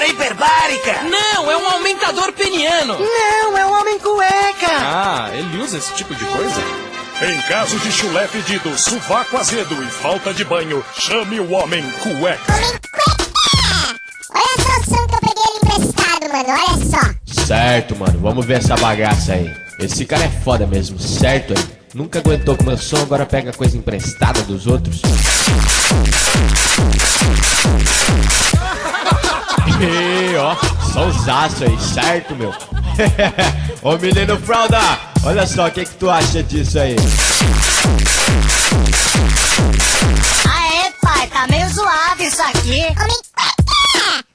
hiperbárica. Não, é um aumentador peniano. Não, é um homem cueca. Ah, ele usa esse tipo de coisa? Em caso de chulé fedido, sovaco azedo e falta de banho, chame o homem cueca. Homem cueca! Olha só o som que eu peguei ele emprestado, mano, olha só. Certo, mano, vamos ver essa bagaça aí. Esse cara é foda mesmo, certo aí. Nunca aguentou com meu som, agora pega coisa emprestada dos outros. E ó, sonsaço aí, certo, meu? Ô menino fralda, olha só, o que tu acha disso aí? Aê, pai, tá meio zoado isso aqui. Homem cueca!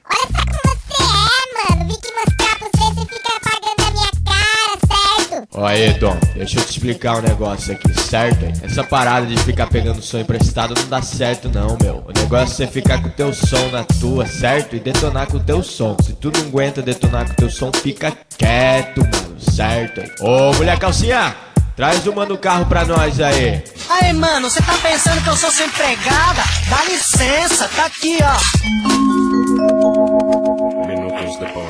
Olha só como você é, mano. Vim te mostrar pra você fica apagando a minha cara, certo? Ó aí, Dom, deixa eu te explicar um negócio aqui, certo? Hein? Essa parada de ficar pegando som emprestado não dá certo não, meu. O negócio é você ficar com o teu som na tua, certo? E detonar com o teu som. Se tu não aguenta detonar com o teu som, fica quieto, mano, certo? Hein? Ô, mulher calcinha, traz uma no carro pra nós aí. Aí, mano, você tá pensando que eu sou sua empregada? Dá licença, tá aqui, ó. Minutos depois.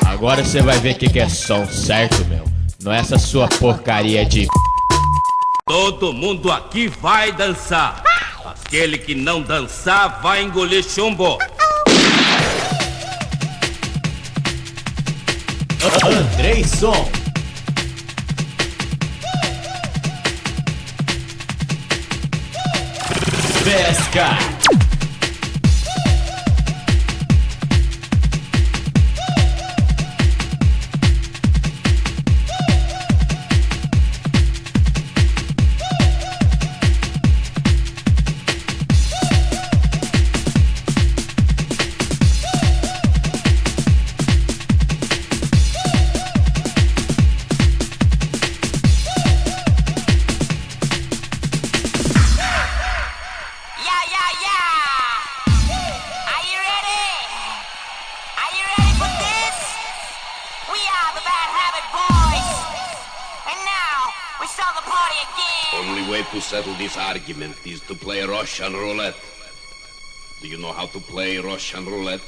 Agora você vai ver o que é som, certo, meu? Não é essa sua porcaria de... Todo mundo aqui vai dançar. Aquele que não dançar vai engolir chumbo. Andreisson. Pesca. Only way to settle this argument is to play Russian roulette. Do you know how to play Russian roulette?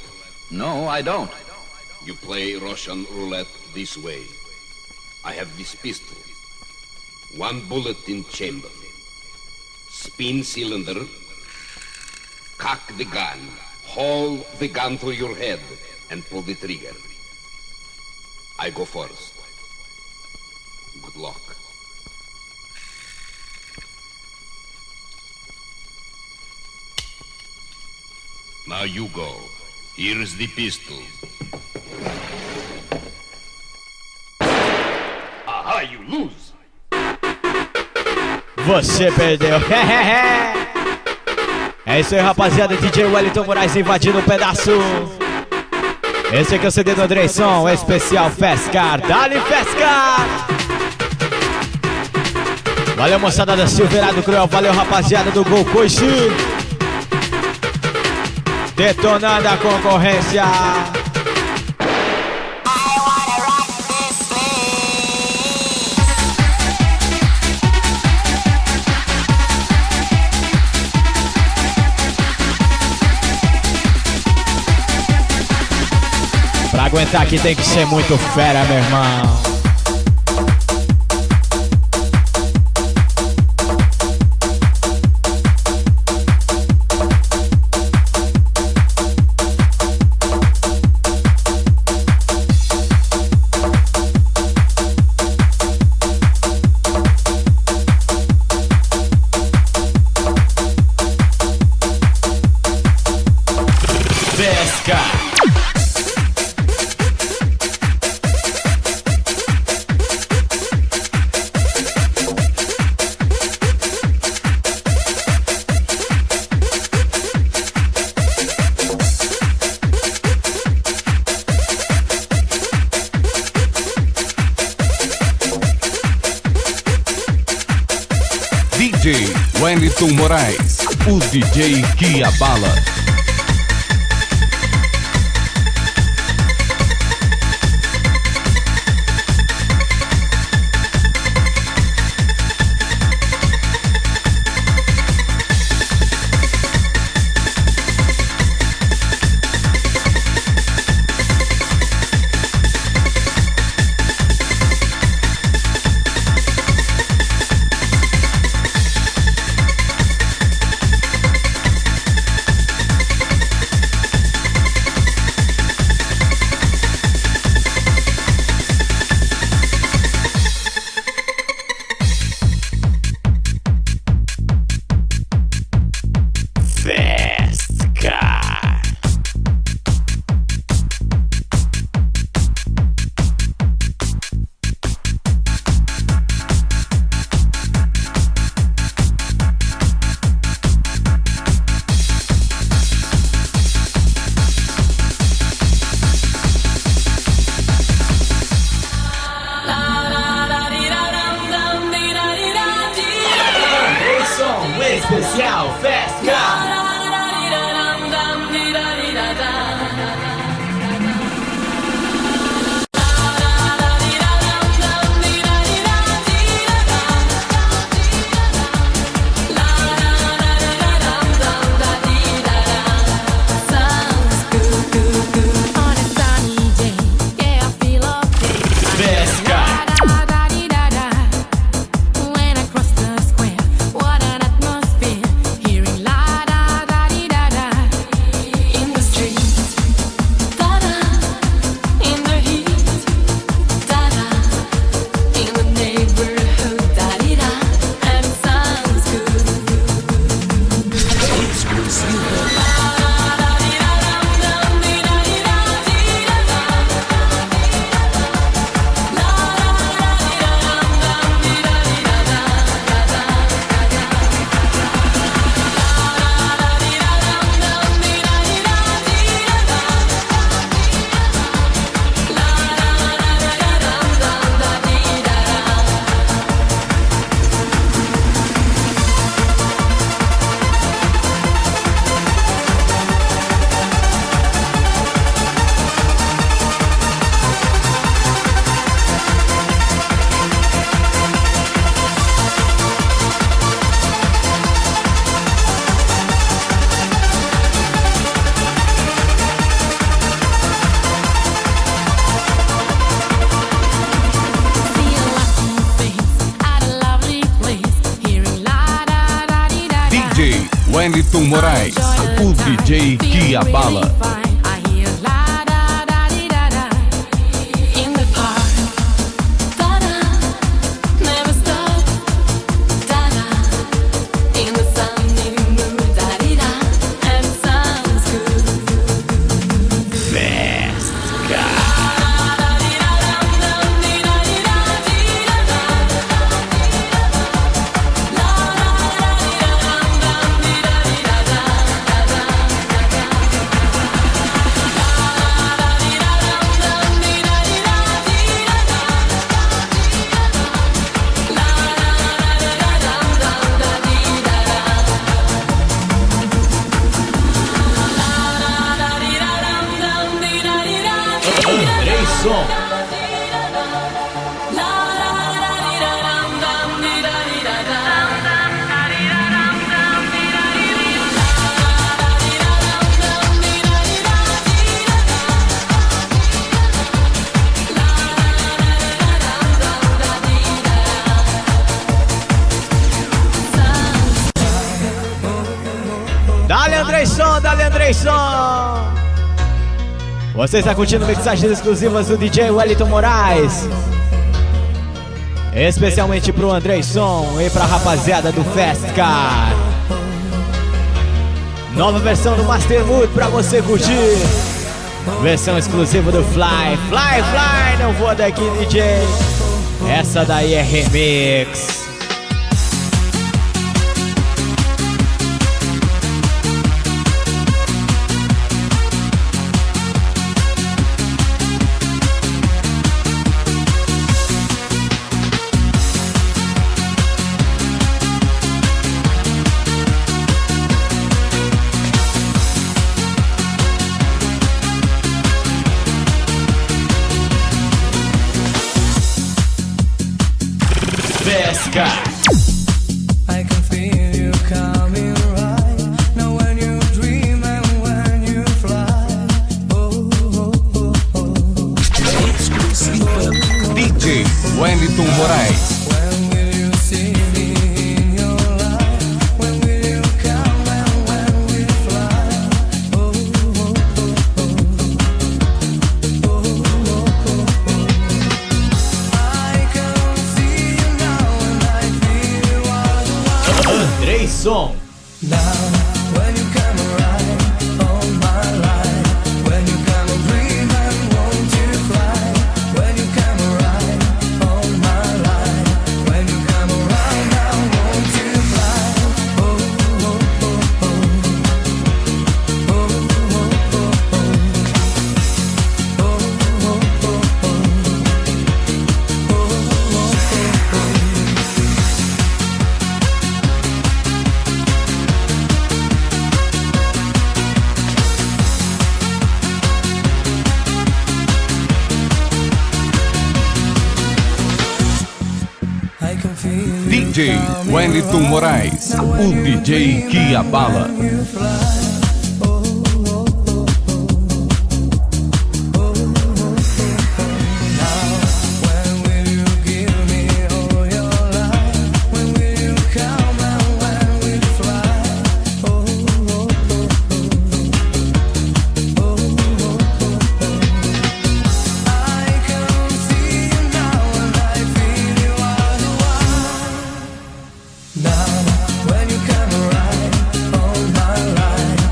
No, I don't. You play Russian roulette this way. I have this pistol. One bullet in chamber. Spin cylinder. Cock the gun. Hold the gun to your head and pull the trigger. I go first. Good luck. Now you go. Here's the pistol. Aha, you lose. Você perdeu. É isso aí, rapaziada. DJ Wellington Moraes invadindo um pedaço. Esse aqui é o CD do Andreisson, especial Fescar. Dali Fescar. Valeu, moçada da Silverado Cruel. Valeu, rapaziada do Gol Coice. Detonando a concorrência. Pra aguentar aqui tem que ser muito fera, meu irmão. DJ Wellington Moraes, o DJ que abala. Wellington Moraes, o DJ que abala. Dale Andreisson! Você está curtindo mixagens exclusivas do DJ Wellington Moraes, especialmente pro Andreisson e pra rapaziada do Fast Car. Nova versão do Master Mood pra você curtir. Versão exclusiva do Fly, não voa daqui, DJ. Essa daí é remix. I can feel you coming right now when you dream and when you fly. Oh, oh, oh, oh. Exclusiva DJ Wellington Moraes. When will you see me in your life? When will you come and when we fly? Oh, oh, oh, oh. Oh, oh, oh, oh. I can see you now and I feel you all around. Andreisson. Now, when you come around on my life, when you come and dream and won't you fly? When you come around on my life, when you come around now, won't you fly? Oh, oh, oh, oh. Oh, oh, oh, oh. Oh, oh, oh, oh. Oh, oh, oh, oh. I can feel you DJ coming Wellington right Moraes, now o when you DJ dream que and abala. when you fly. Oh, oh, oh, oh. Oh, oh, oh, oh. Now, when will you give me all your life? When will you come and when will you fly? Oh, oh, oh, oh. Oh, oh, oh, oh. I can see you now and I feel you all the while. Now, when you come around on my life,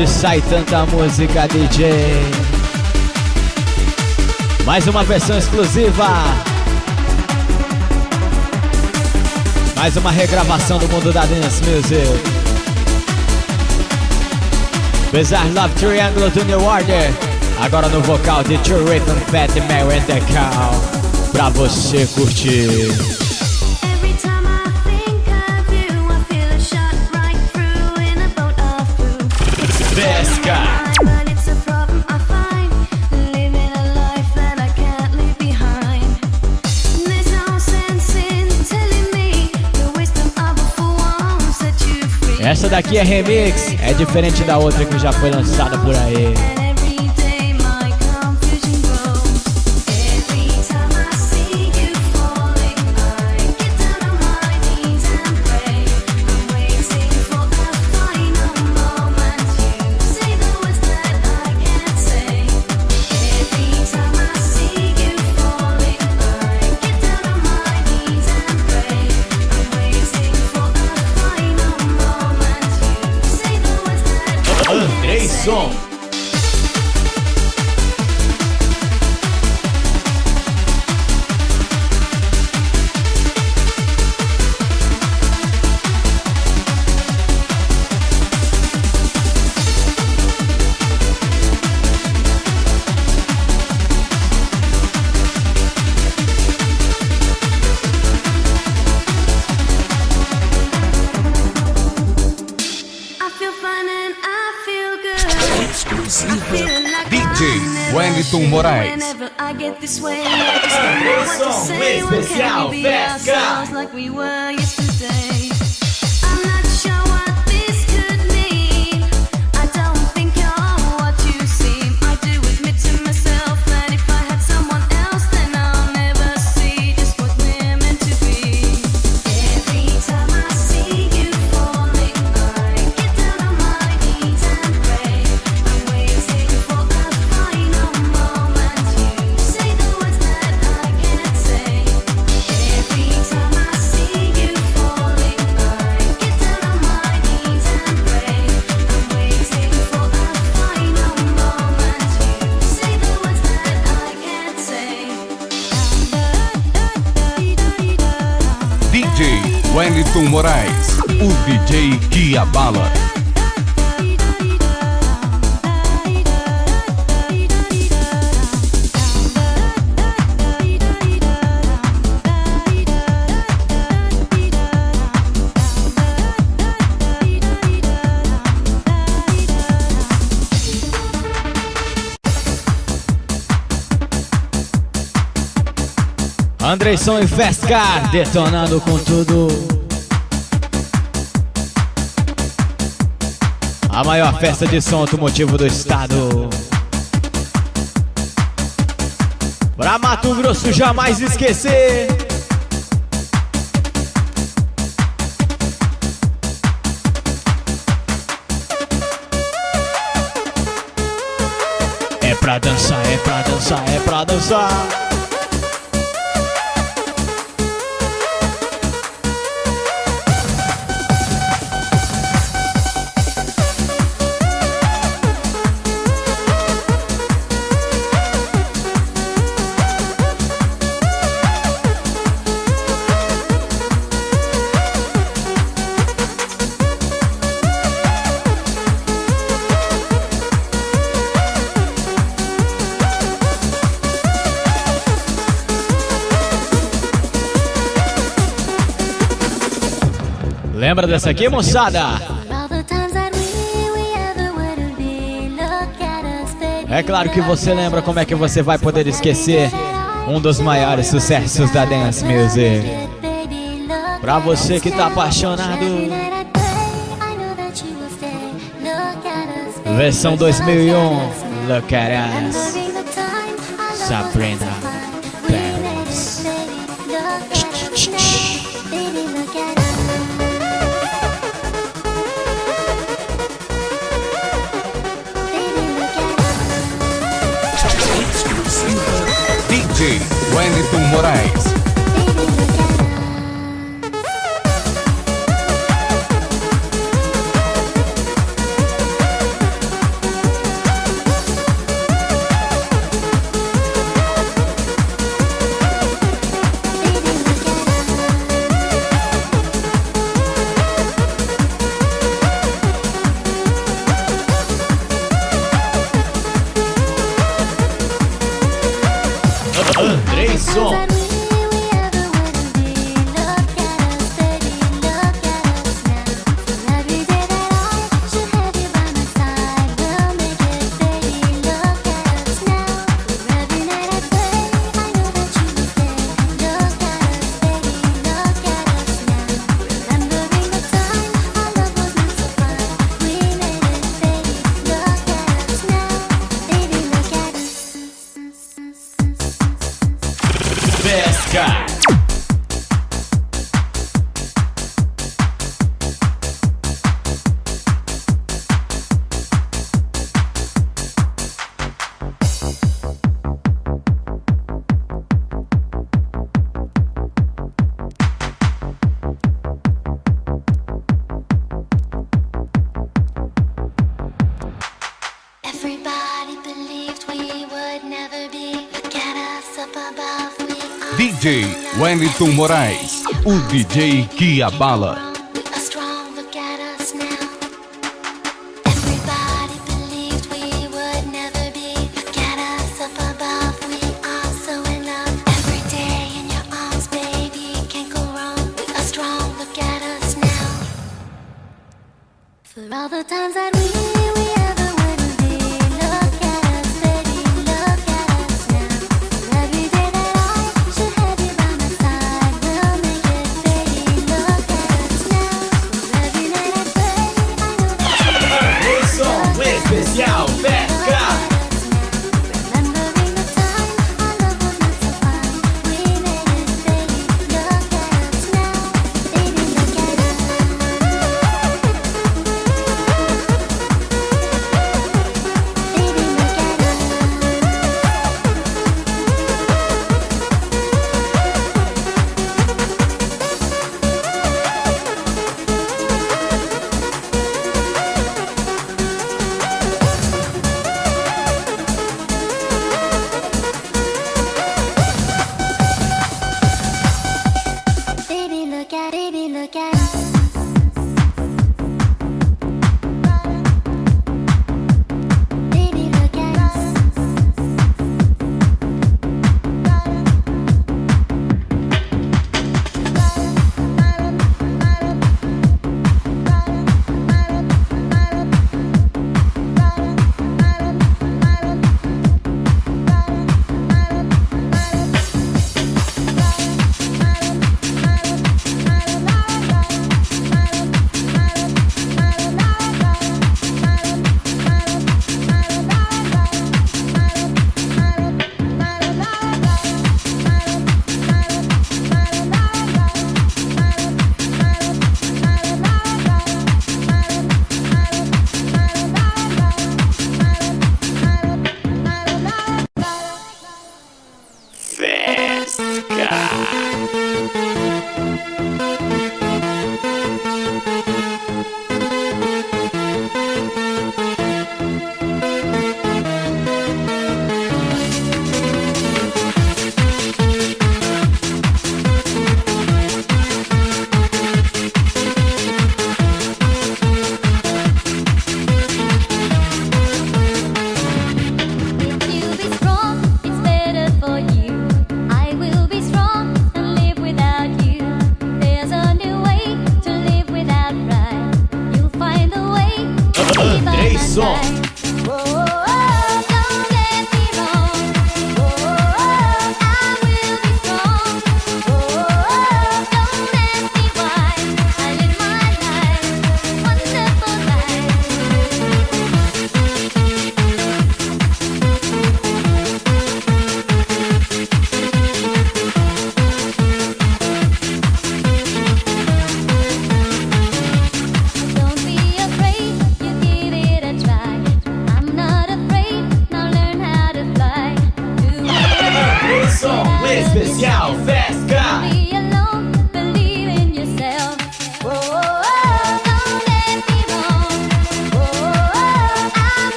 Onde sai tanta música, DJ? Mais uma versão exclusiva. Mais uma regravação do mundo da Dance Music. Bizarre Love Triangle do New Order. Agora no vocal de True Rhythm, Fat Mary and the Cow. Pra você curtir. Pesca. Essa daqui é remix, é diferente da outra que já foi lançada por aí. Andreyson. DJ Wellington Moraes. Especial Pesca. DJ Wellington Moraes, o DJ que abala. Andreyson e Fescar detonando com tudo. A maior festa de som automotivo do estado. Pra Mato Grosso jamais esquecer. É pra dançar, é pra dançar, é pra dançar. Lembra dessa aqui, moçada? É claro que você lembra, como é que você vai poder esquecer um dos maiores sucessos da Dance Music? Pra você que tá apaixonado. Versão 2001, Look at Us, Sabrina Paris. DJ Wellington Moraes. som. Pesca. Everybody believed we would never be. Look at us up above. DJ Wellington Moraes, o DJ que abala. We are strong, look at us now. Everybody believed we would never be. Look at us up above, we are so in love. Every day in your arms, baby, can't go wrong. We are strong, look at us now. For all the times that we ever wouldn't be. Look at us, baby, look at us now. For every day that I should have you by my side, we'll make it, baby, look at us now. For every night I pray, I know that you O som especial Pesca. remembering the time our love was not so fine. We made it, baby, look at us now. Baby, look at us.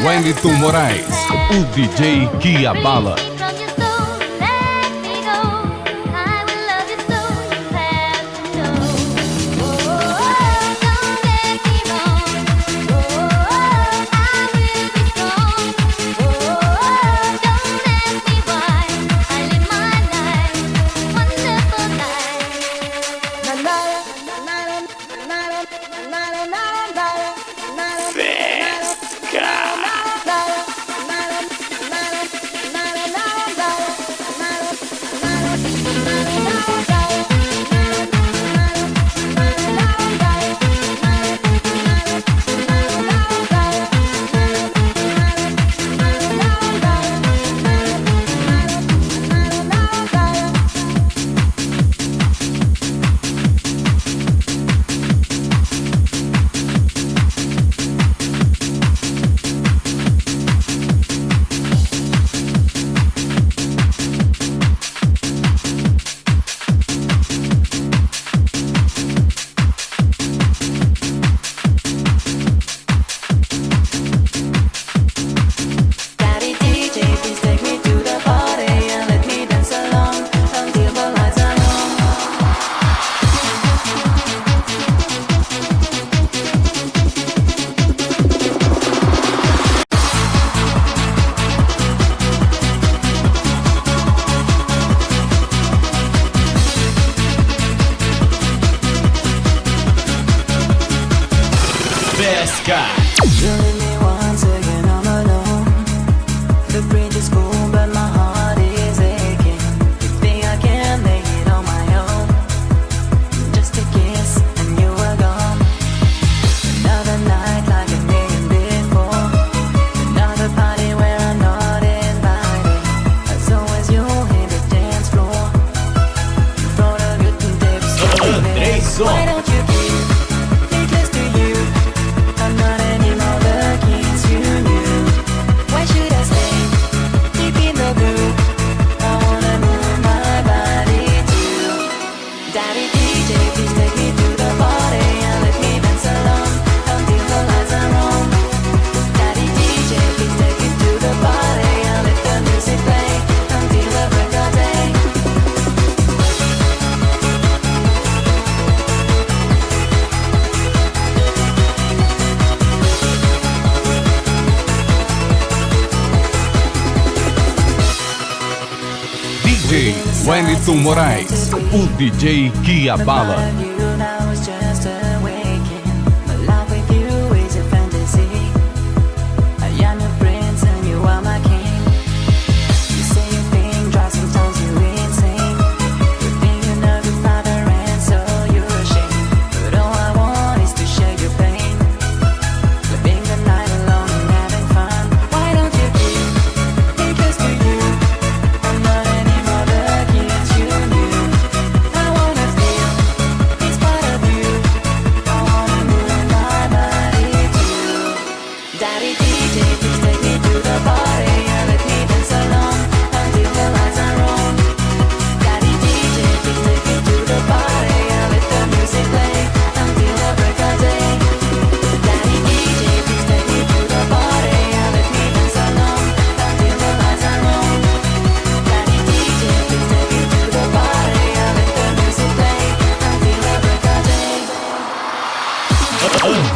Wellington Moraes, o DJ que abala. Wellington Moraes, o DJ que abala.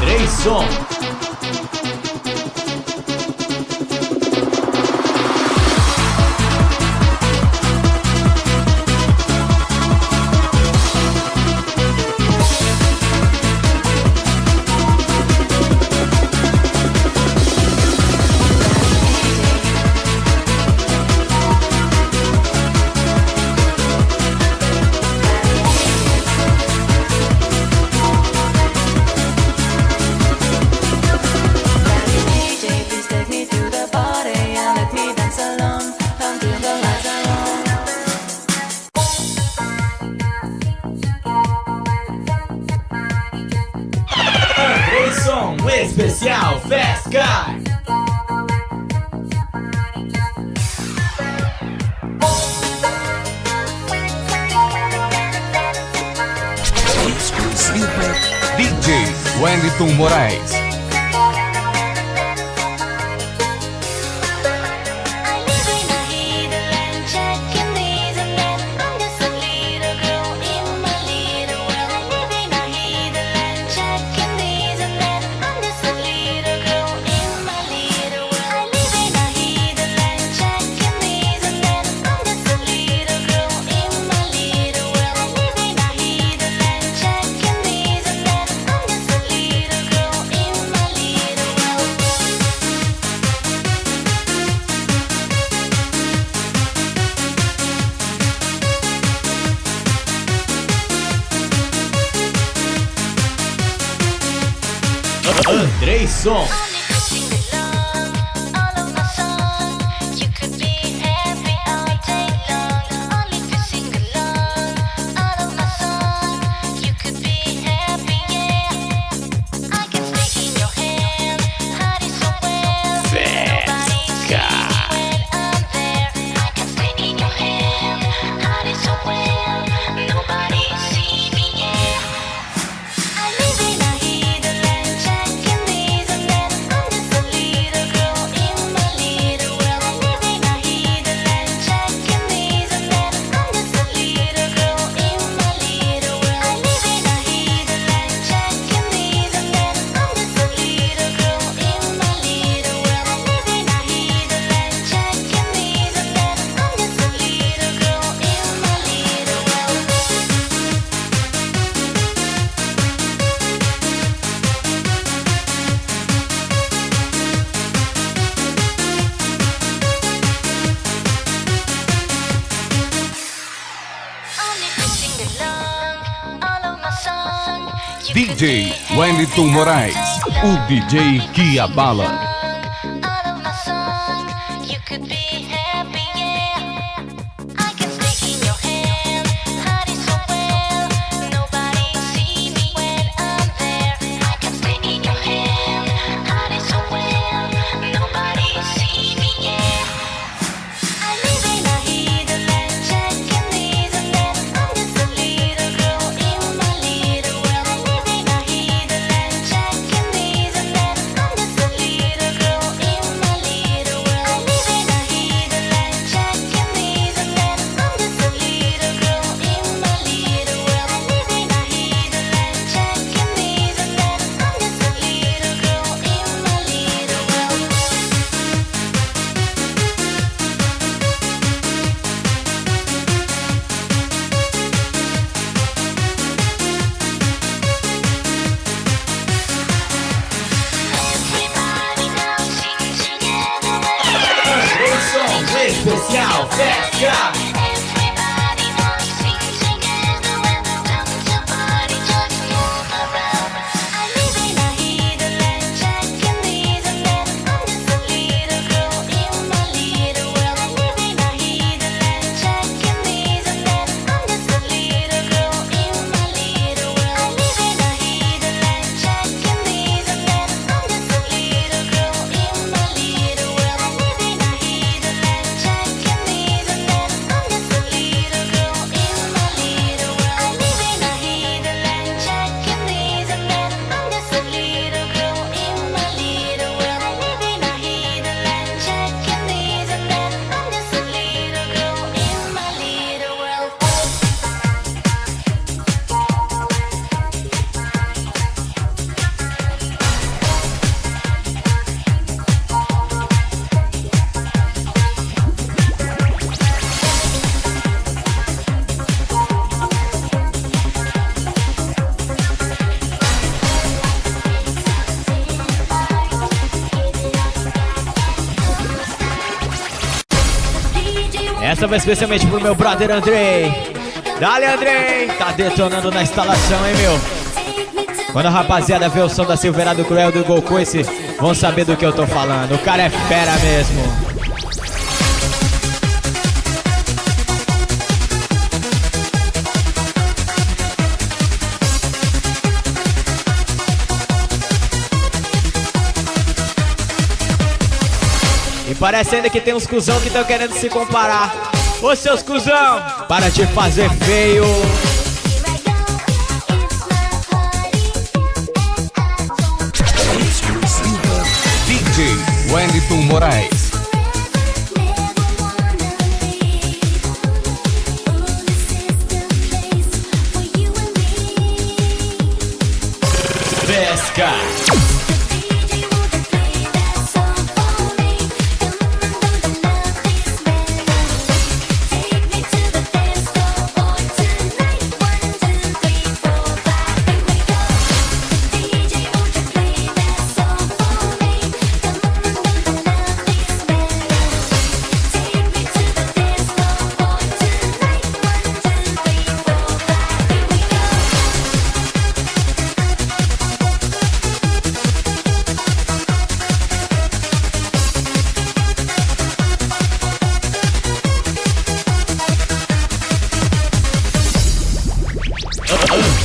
Andreyson. Especial Fast Guy. DJ Wellington Moraes. Andreyson. DJ Wellington Moraes, o DJ que abala. Especial Festa. Essa vai especialmente pro meu brother Andrei. Dale, Andrei! Tá detonando na instalação, hein, meu? Quando a rapaziada vê o som da Silverado Cruel do Gol Coice, vão saber do que eu tô falando. O cara é fera mesmo. E parece ainda que tem uns cuzão que estão querendo se comparar. Ô seus cuzão, para de fazer feio. DJ Wellington Moraes. Pesca.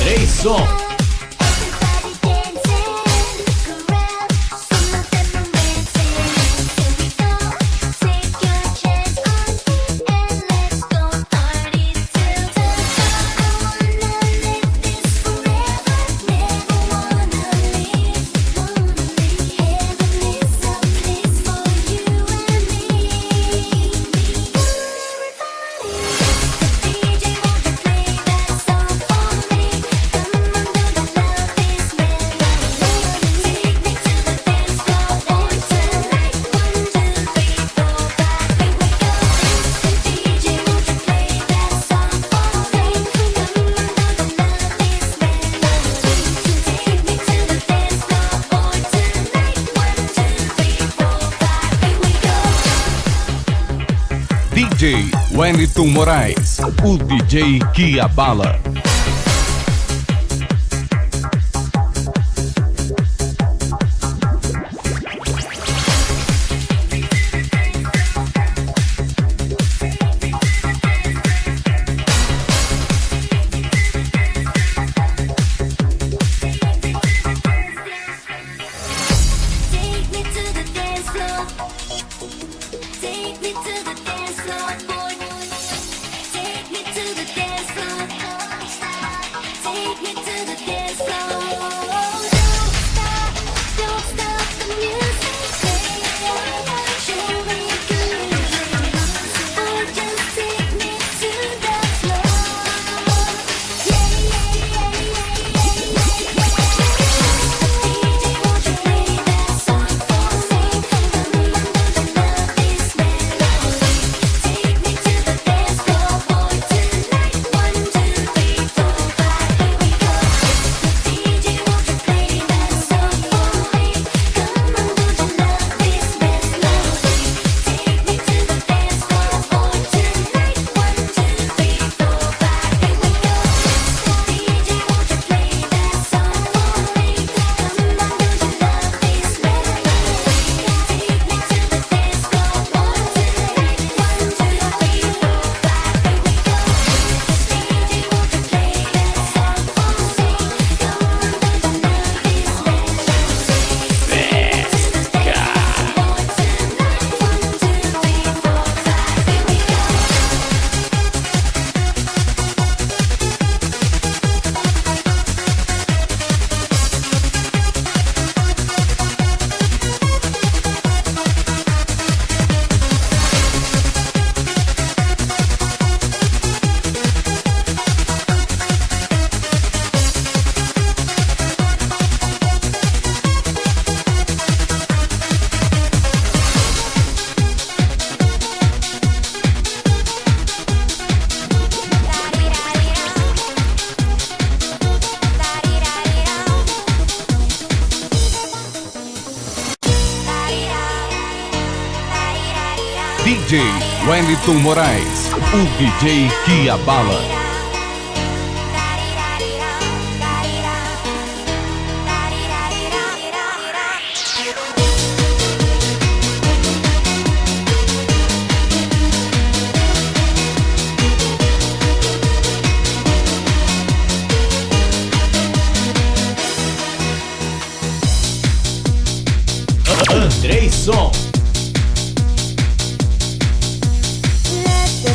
3, som. DJ Wellington Moraes, o DJ que abala. DJ Wellington Moraes, o DJ que abala. Andrei Som.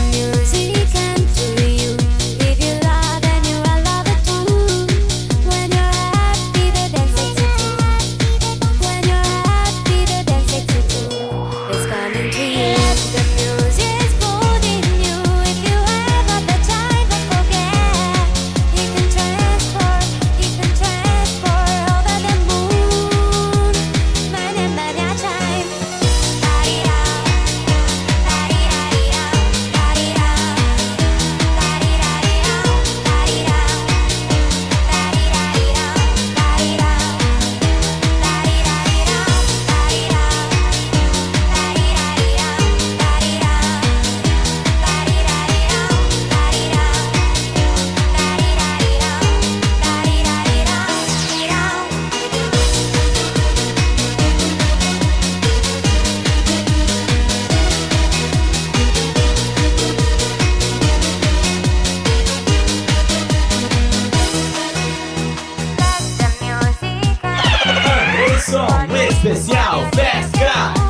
Time som especial Pesca.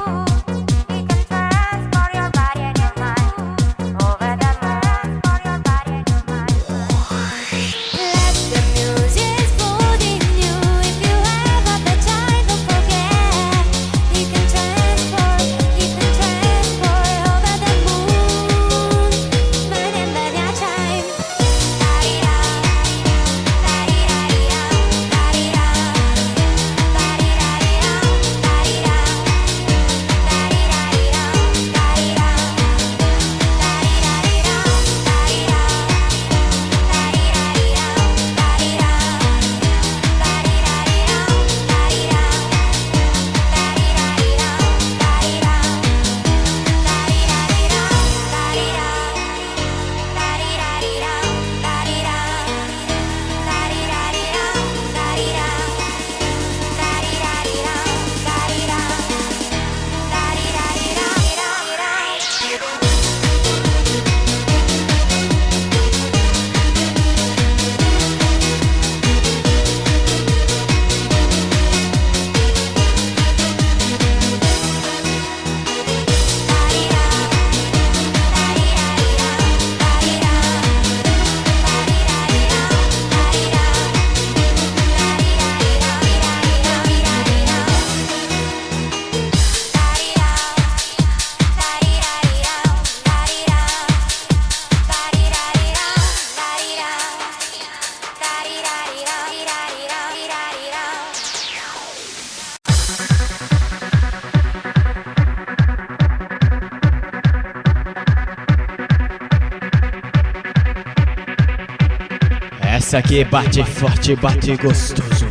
Essa aqui bate forte, bate gostoso.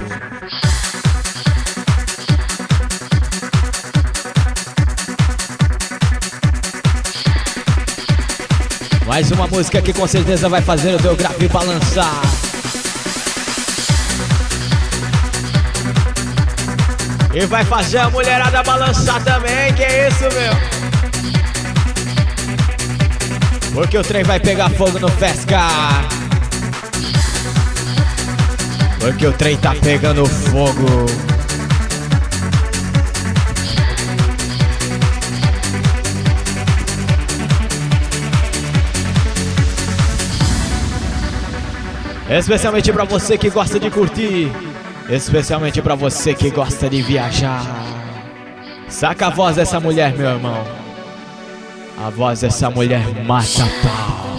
Mais uma música que com certeza vai fazer o teu grave balançar. E vai fazer a mulherada balançar também, que é isso, meu? Porque o trem vai pegar fogo no Fesca. Porque o trem tá pegando fogo. Especialmente pra você que gosta de curtir. Especialmente pra você que gosta de viajar. Saca a voz dessa mulher, meu irmão. A voz dessa mulher mata pau.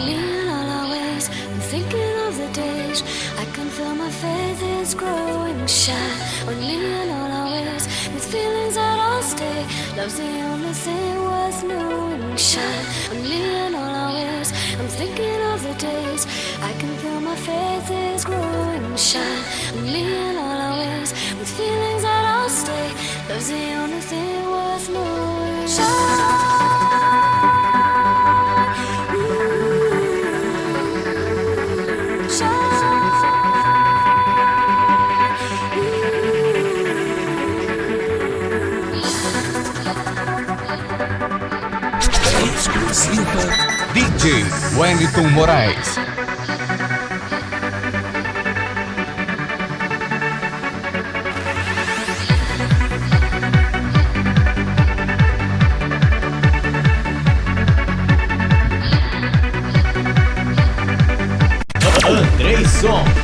Love's the only thing worth knowing. Shine on me and all our ways. I'm thinking of the days I can feel my faith is growing. Shine on me and all our ways. With feelings that I'll stay. Love's the only thing worth knowing. Shine. DJ Wellington Moraes. Andreisson.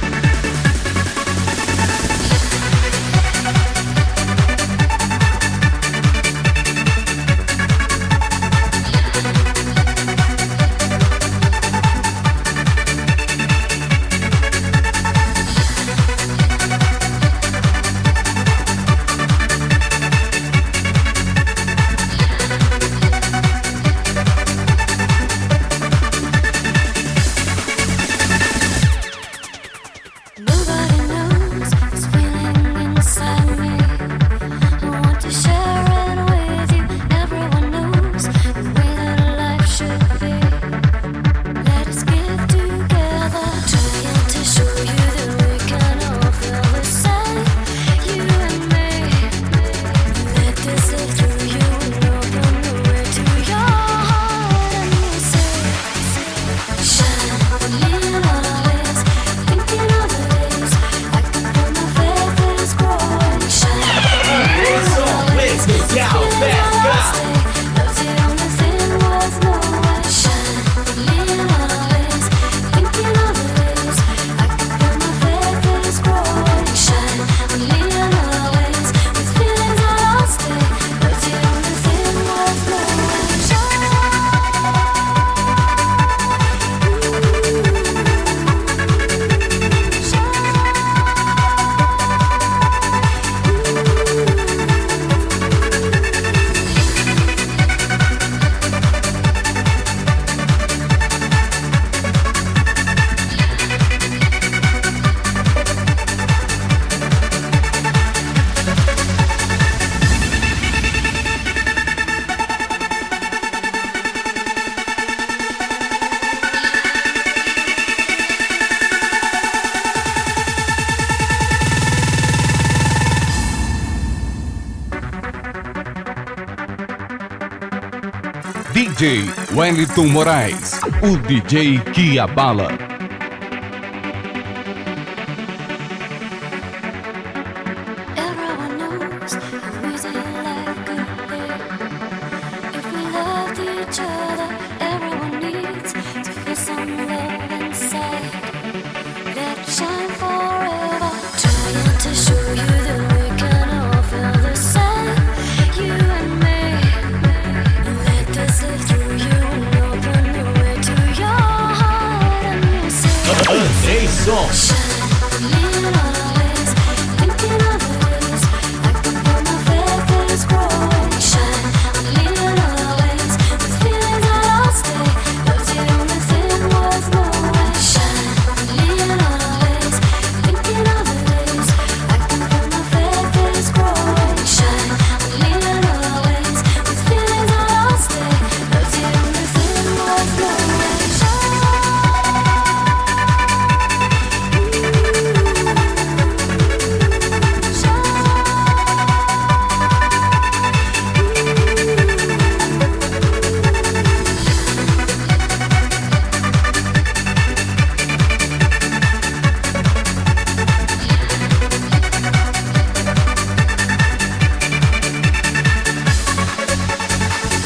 DJ Wellington Moraes, o DJ que abala. Everyone knows how easy life could be if we loved each other. Everyone needs to feel some love inside. Let it shine forever. Trying to show you that we can all feel the same, you and me. Let this live through you and open the way to your heart and say, shine, lean always, thinking of the days I can feel my faith is growing. Shine, lean always, with feelings I lost stay. Love's the only thing worth knowing. Shine, lean always, thinking of the days I can feel my faith is growing. Shine, lean always, with feelings I lost stay. Love's the only thing worth knowing. Shine.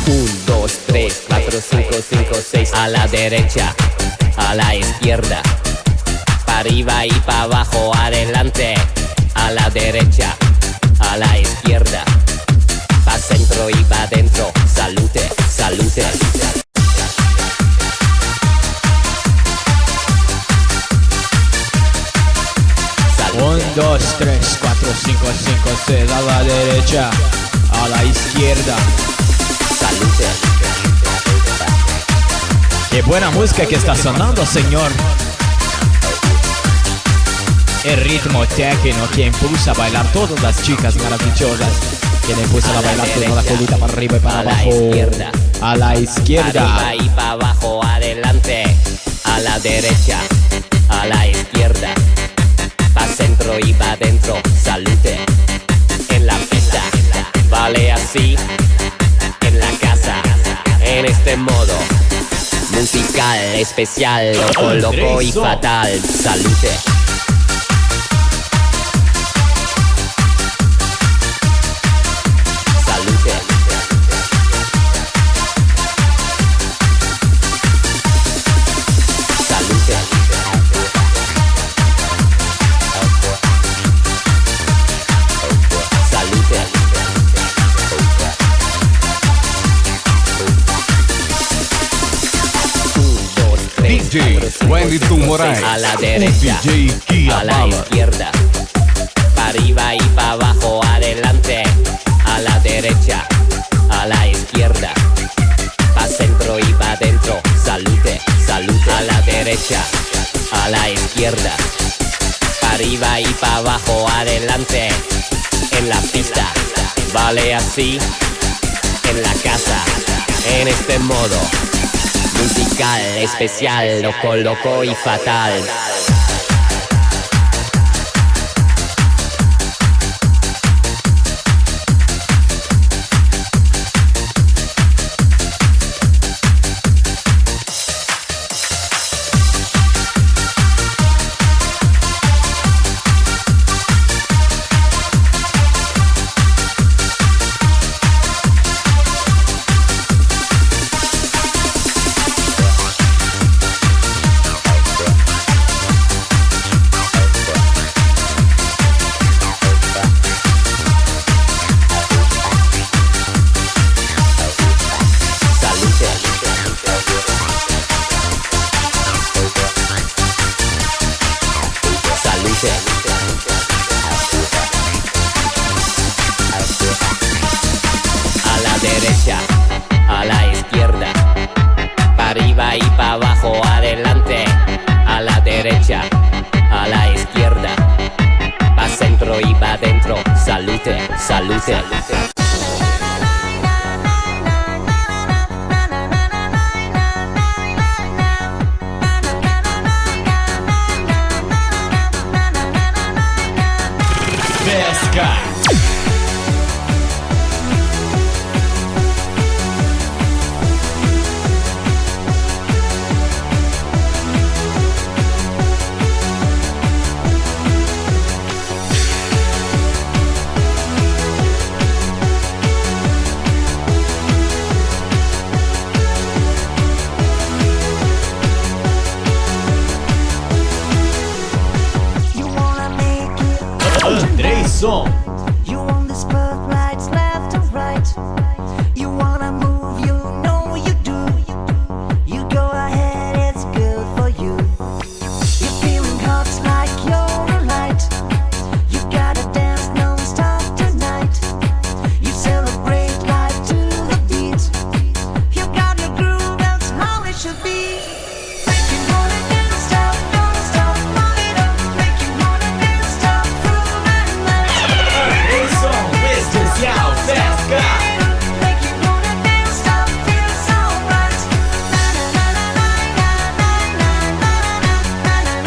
Un, dos, tres, cuatro, cinco, cinco, seis. A la derecha, a la izquierda, para arriba y para abajo, adelante. A la derecha, a la izquierda, pa' centro y pa' dentro. Salute, salute. Un, dos, tres, cuatro, cinco, cinco, seis. A la derecha, a la izquierda. Salute. Qué buena música que está sonando, señor. El ritmo técnico que impulsa a bailar todas las chicas maravillosas. Que le impulsa a bailar toda la colita para arriba y para A la abajo. izquierda. A la izquierda. Arriba y para abajo, adelante. A la derecha, a la izquierda, pa' centro y pa' dentro. Salute. En la pista, vale así. En la casa, en este modo musical, especial, loco, loco y fatal. Salute. Salute. Salute. Salute. DJ Wellington Moraes, A la o derecha, DJ que a la abala. izquierda, para arriba y para abajo, adelante. A la derecha, a la izquierda, pa' centro y pa' dentro. Salute, salute. A la derecha, a la izquierda, para arriba y para abajo, adelante. En la pista, vale así. En la casa, en este modo musical, especial, loco, loco y fatal. A la derecha, a la izquierda, para arriba y para abajo, adelante. A la derecha, a la izquierda, pa' centro y pa' dentro. Salute, salute. Pesca. Andreyson. You want the spotlights left and right. You wanna move, you know you do. You go ahead, it's good for you. You're feeling hot like you're a light. You gotta dance non-stop tonight. You celebrate life to the beat. You got your groove, that's how it should be. Make you wanna dance, stop, don't stop, move it up. Make you wanna dance, stop, through the night. Andreyson especial pesca. Make you wanna dance, stop, feel so right. Na na na na na na na na na na na na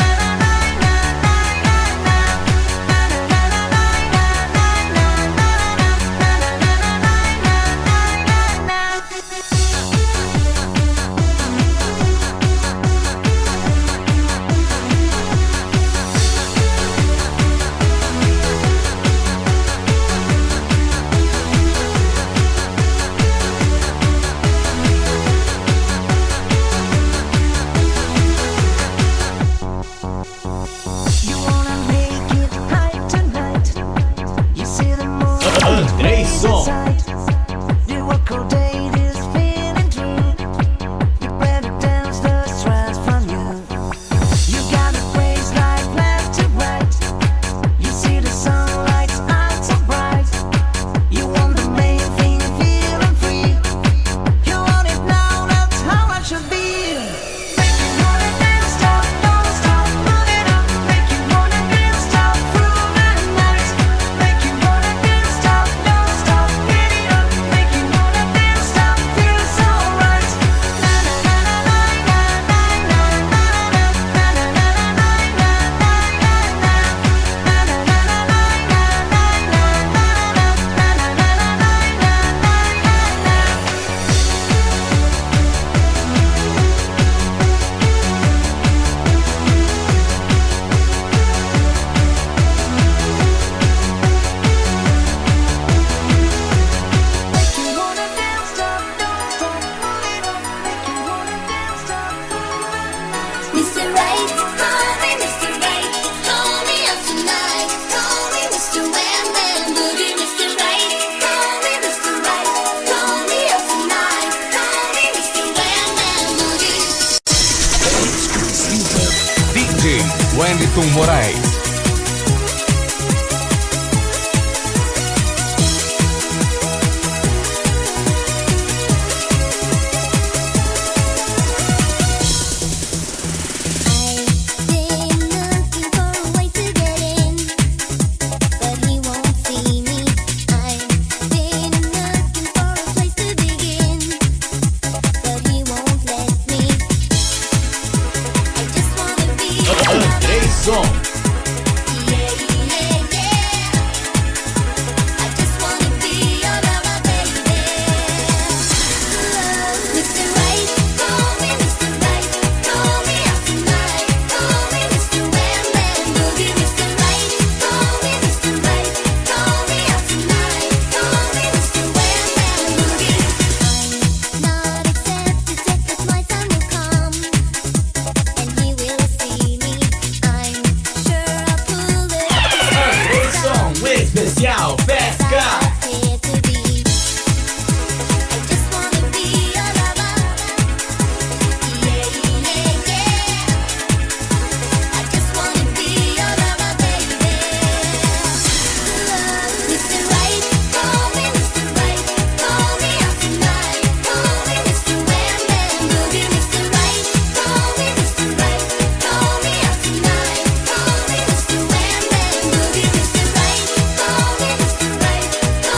You wanna make it right tonight. You see the moon Andreyson. inside. You walk all day, this feeling true. You better dance the stress from you. You gotta praise life left to right. You see the sunlight's out so bright. You want the main thing, feeling free. You want it now, that's how I should be. Make you wanna dance, stop, don't stop, move it up. Make you wanna dance, stop, through the night. Make you wanna dance, stop, don't stop, get it up. Make you wanna dance, stop, feel so right. Na na na na na na na na na na na na Make you wanna dance, stop, don't stop, move it up. Make you wanna dance, stop, through the night. Mr. Right, call me Mr. Right, call me up tonight, call me Mr. Wham Bam Boogie, Mr. Right, call me Mr. Right, call me up tonight, call me Mr. Wham Bam Boogie. DJ Wellington Moraes. I've been looking for a way to get in, but he won't see me. I've been looking for a place to begin, but he won't let me. I just wanna be Andreyson. yeah, yeah, yeah. I just wanna be your lover, baby. Mr. Right, call me Mr. Right, call me up tonight, call me Mr. Wham Bam Boogie, Mr. Right, call me Mr. Right, call me up tonight, call me Mr. Wham Bam Boogie. I'm not accepted yet, but my time will come, and he will see me. I'm sure I'll pull it Andreyson especial pesca. here to be. I just wanna be your lover. Yeah, yeah, yeah. I just wanna be your lover, baby. Mr. Right, call me Mr. Right, call me up tonight, call me Mr. Wham Bam Boogie, Mr. Right, call me Mr. Right, call me up tonight, call me Mr. Wham Bam Boogie, Mr. Right, call me Mr. Right, call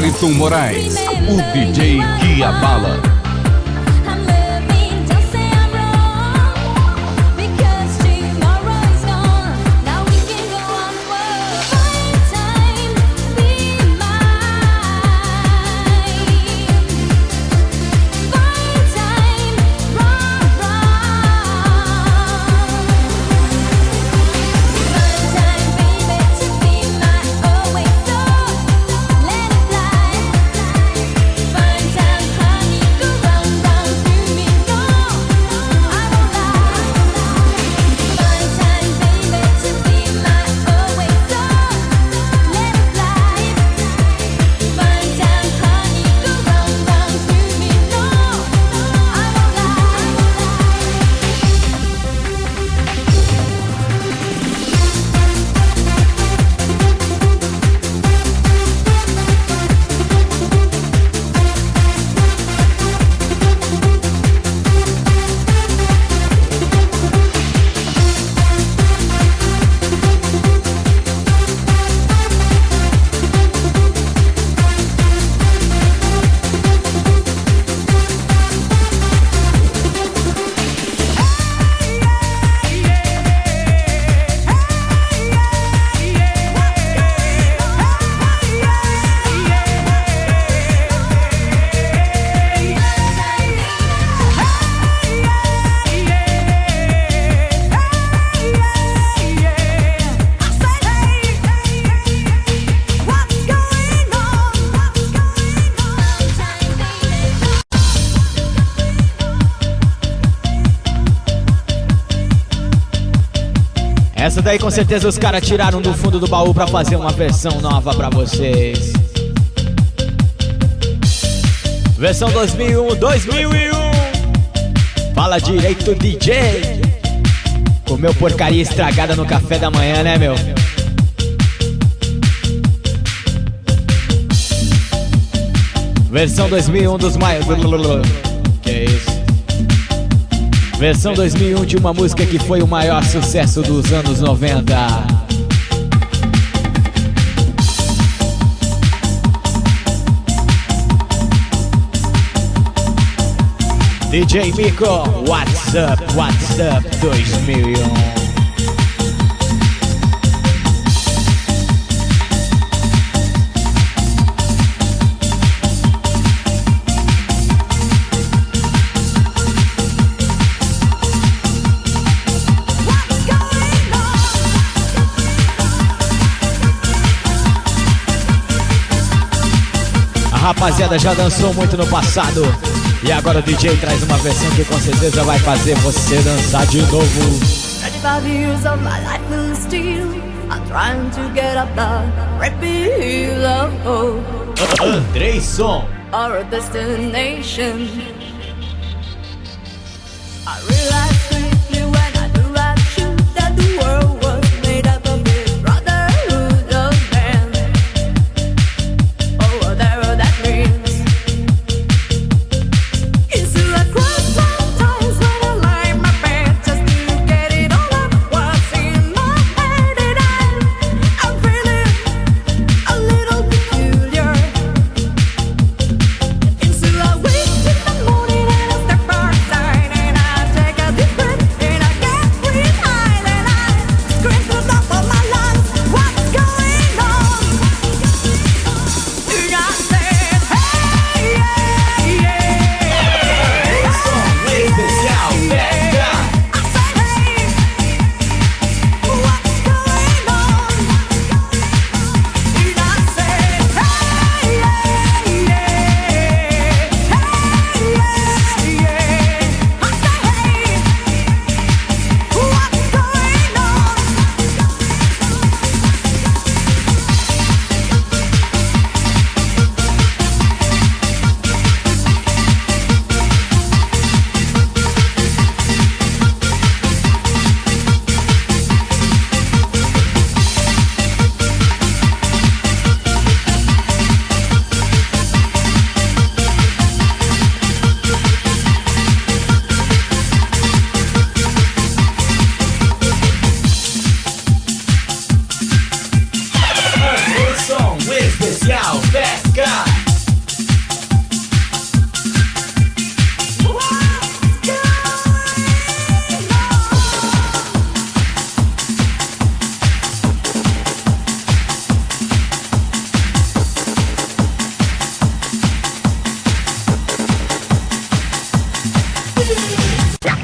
Wellington Moraes, o DJ que abala. Essa daí com certeza os caras tiraram do fundo do baú pra fazer uma versão nova pra vocês. Versão 2001. Fala direito, DJ. Comeu porcaria estragada no café da manhã, né, meu? Versão 2001 dos maiores. Que isso? Versão 2001 de uma música que foi o maior sucesso dos anos 90. DJ Mico, What's Up 2001. A rapaziada já dançou muito no passado e agora o DJ traz uma versão que com certeza vai fazer você dançar de novo. 35 years of my life will steal. I'm trying to get up the repeal of hope. Andreisson. Or a destination. I realized quickly when I knew I'd shoot that the world was made up of this brotherhood of men. Oh, whatever that means. It's a cross sometimes when I lie in my bed just to get it all out what's in my head, and I'm feeling a little peculiar. And so I wake in the morning.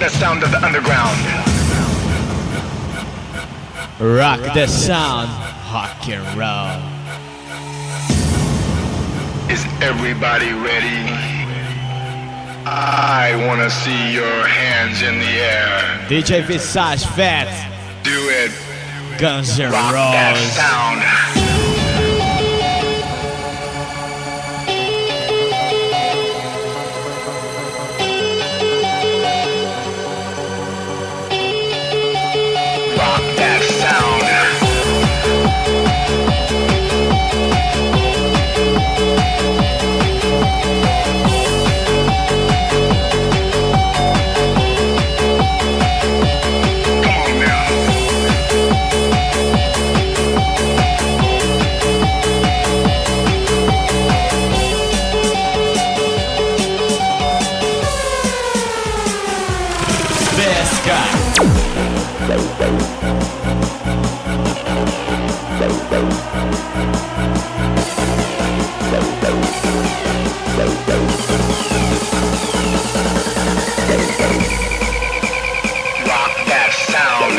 the sound of the underground. Rock the sound, rock and roll. Is everybody ready? I wanna see your hands in the air. DJ Visage Fat, Do it. Guns N' Rock that Roses. sound. Rock that sound. Come on now. Best guy. Rock that sound.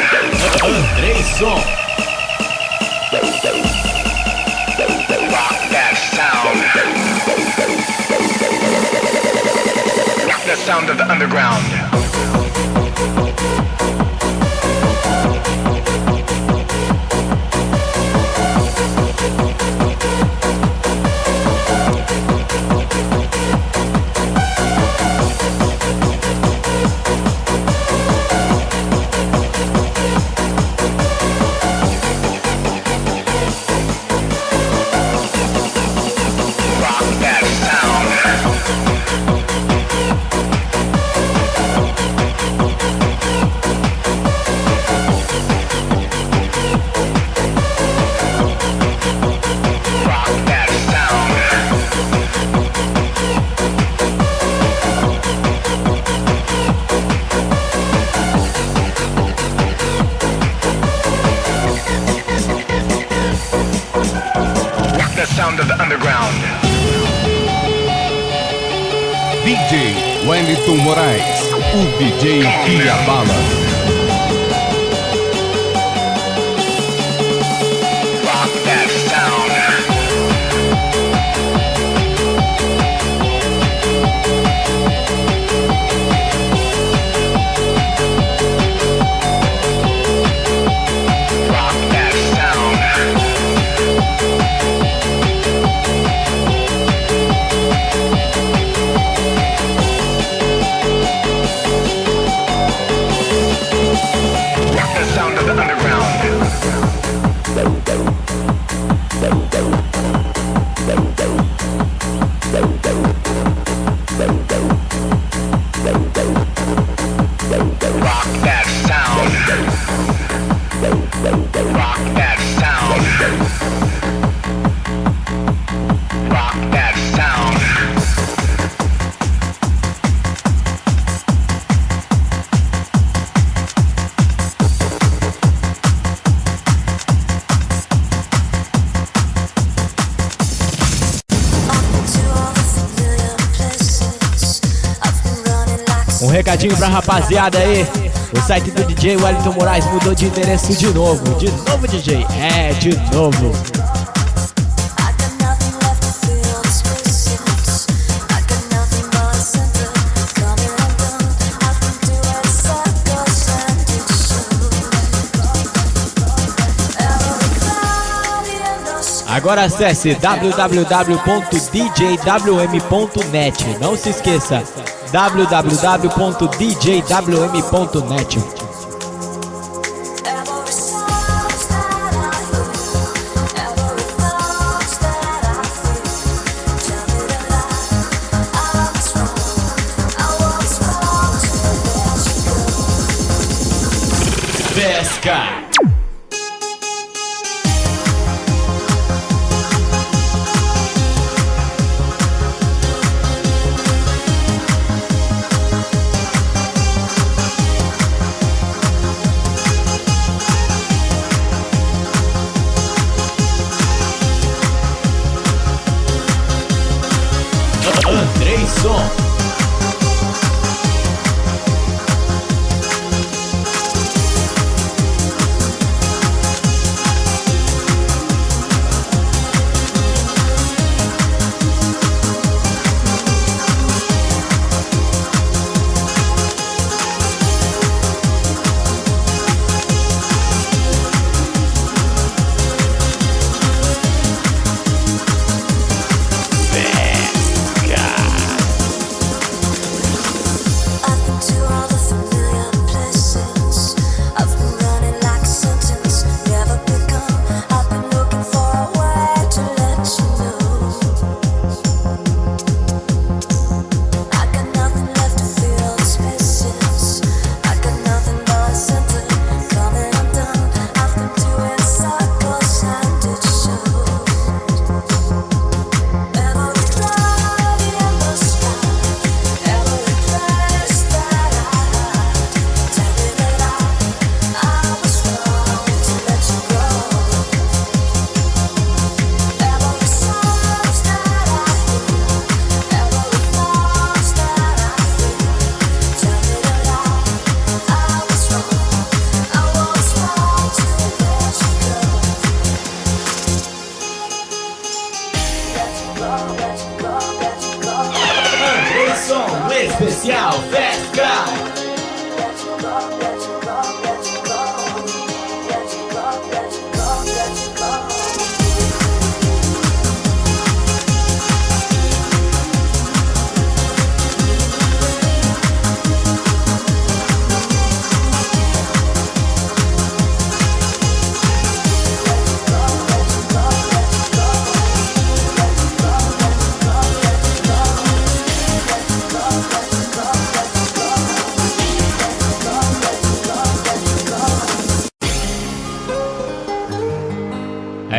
Andreyson. Rock that sound. Rock the sound of the underground. Rock that sound. Rock that sound. Rock the sound of the underground. DJ Wellington Moraes, o DJ que abala. Rock that sound. Rock that sound. Rock the sound of the underground. Rock that sound. Rock that sound. Rock that sound. Um recadinho pra rapaziada aí. O site do DJ Wellington Moraes mudou de endereço de novo. De novo, DJ? É, de novo. Agora acesse www.djwm.net. Não se esqueça, www.djwm.net. Pesca. Andreyson. Especial Festa.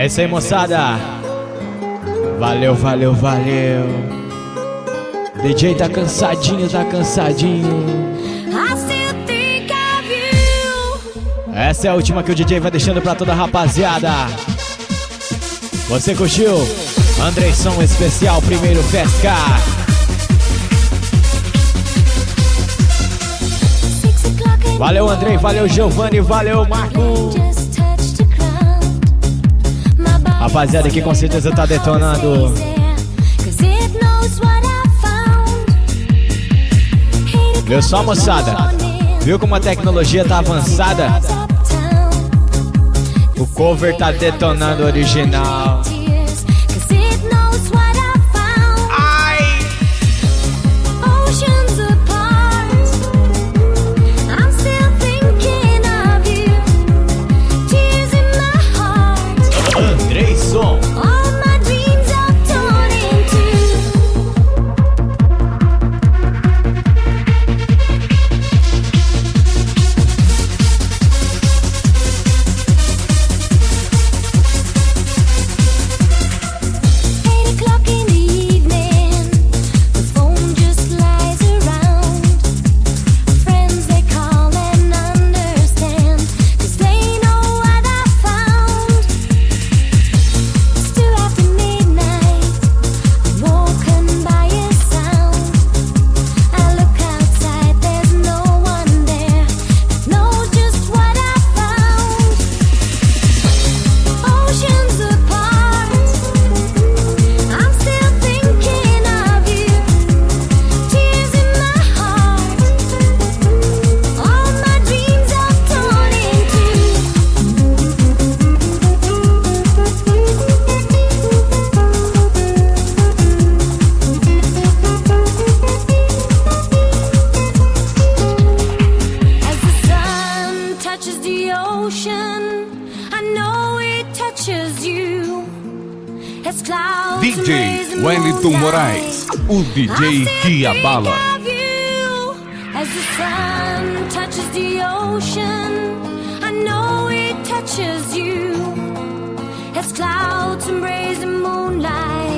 É isso aí, moçada. Valeu, valeu, valeu. DJ tá cansadinho, tá cansadinho. Essa é a última que o DJ vai deixando pra toda a rapaziada. Você curtiu? Andreison Especial, primeiro Fesca. Valeu, Andrei, valeu, Giovanni, valeu, Marco. Rapaziada aqui com certeza tá detonando. Viu só, moçada? Viu como a tecnologia tá avançada? O cover tá detonando o original. Andreison. DJ Wellington Moraes, o DJ que abala. As the sun touches the ocean, I know it touches you. As clouds embrace the moonlight.